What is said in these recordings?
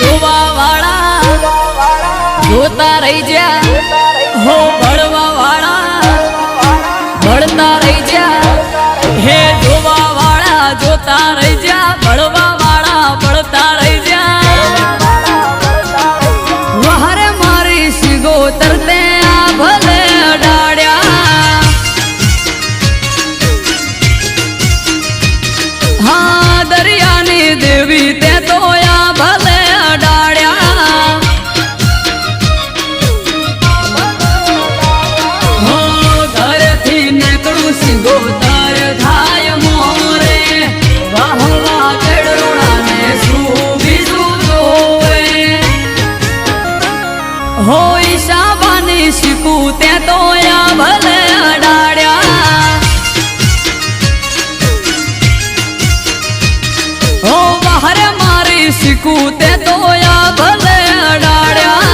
જોવા વાળા જોતા રહી જા હો ભળવા વાળા ભળતા રહી જા હે જોવા વાળા જોતા રહી જા ભળવા વાળા ભળતા રહી જા વહારે મારી સિગોતર તે આ ભલે અડાડ્યા હા દરિયાની દેવી તે તો આ ભલે અડાડ્યા હો ઘરેથી નીકળું સિગોતર થાય મોરે વાહવા ગડરોડાને શું બીજું જોવે હો ઈશાબાની શીખું તે તો આ ભલે અડાડ્યા હો બહારે મારી શીખું તે તો આ ભલે અડાડ્યા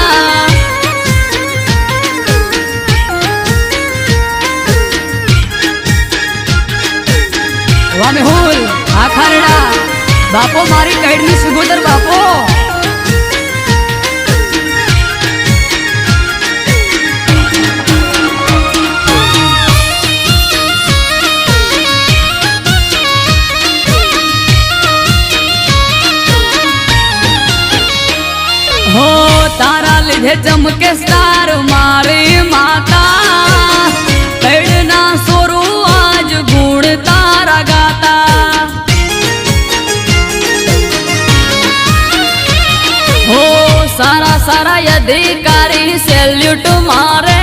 વામે હોલ આ ખારડા બાપો મારી કઈડની સુગોદર બાપો હો તારા લીધે ચમકે સ્ટાર મારી માતા કઈડના સોરું આજ ગુણ તારા ગાતા હો સારા સારા અધિકારી સેલ્યુટ મારે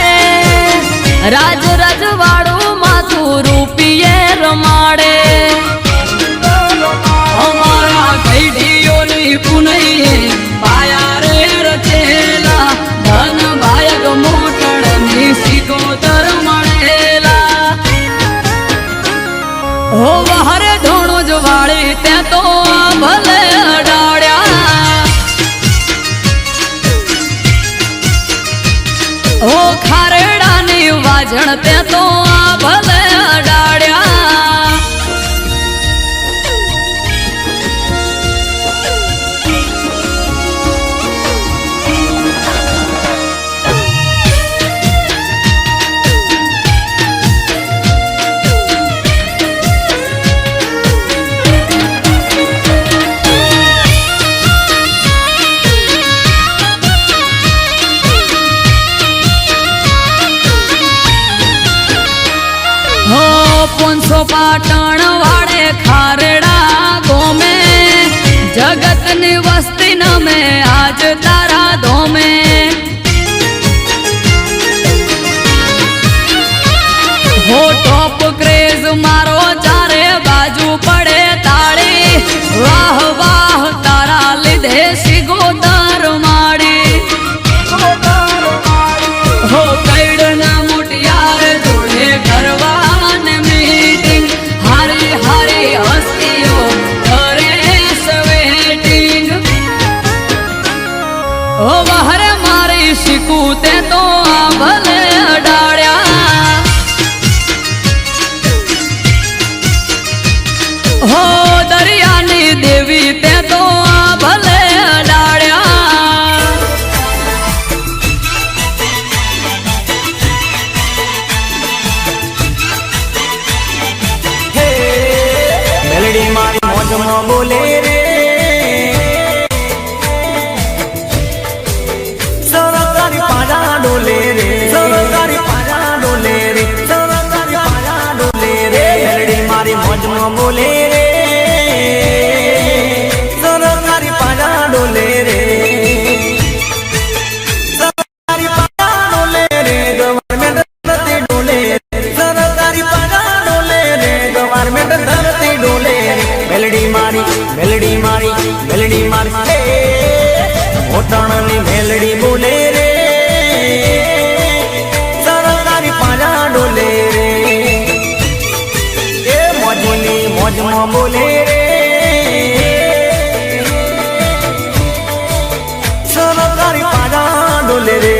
રાજ રજવાડું માથું રૂપિયે રમાડે અમારા કઈડીઓની પુનૈયે પાયા રે રચેલા ધન ભાયક મોટણની સિગોતર મળેલા હો વહારે ઢોણો જ વાળી તે તો ભલે અડાડ્યા હો ખારેડાની વાજણ તે તો ભલે અડાડ્યા હો 500 પાટણ વાળે ખારડા ગોમે જગતની વસ્તી નમે આજ તારા ધોમે હો ટોપ ક્રેઝ મારો ચારે બાજુ પડે તાળી વાહ વાહ તારા લીધે સિગોતર માડી હો કઈડના મોટિયાર જોડે કરવા ઓ વહારે મારી શીખું તે તો ભલે અડાડ્યા હો દરિયાની દેવી તે તો ભલે અડાડ્યા મેલડી મારી મોજમાં બોલે રે ડોલે રે સરકારી પાડા ડોલે રે સરકારી પાડા ડોલે રે મેલડી મારી મોજમાં બોલે રે સરકારી પાડા ડોલે રે સરકારી પાડા ડોલે રે ગવર્મેન્ટ ધરતી ડોલે સરકારી પાડા ડોલે રે ગવર્મેન્ટ ધરતી ડોલે મેલડી મારી મેલડી મારી મેલડી મારી મોટાણાની મેલડી બોલે રે સરકારી પાડા ડોલે રે એ મોજની મોજમાં બોલે રે સરકારી પાડા ડોલે રે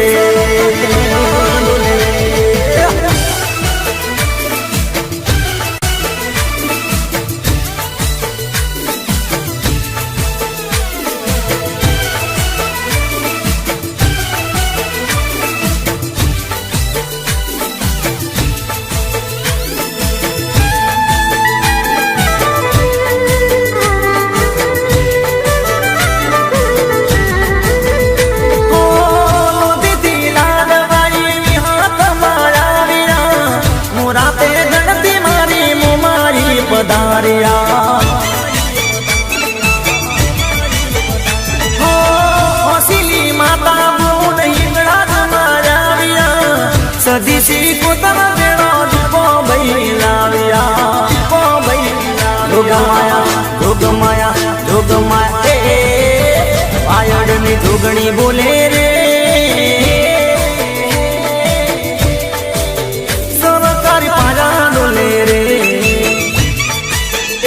જોગણી બોલે રે સરકારી પાડા ડોલે રે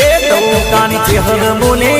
એ ટોકાની ચેહર બોલે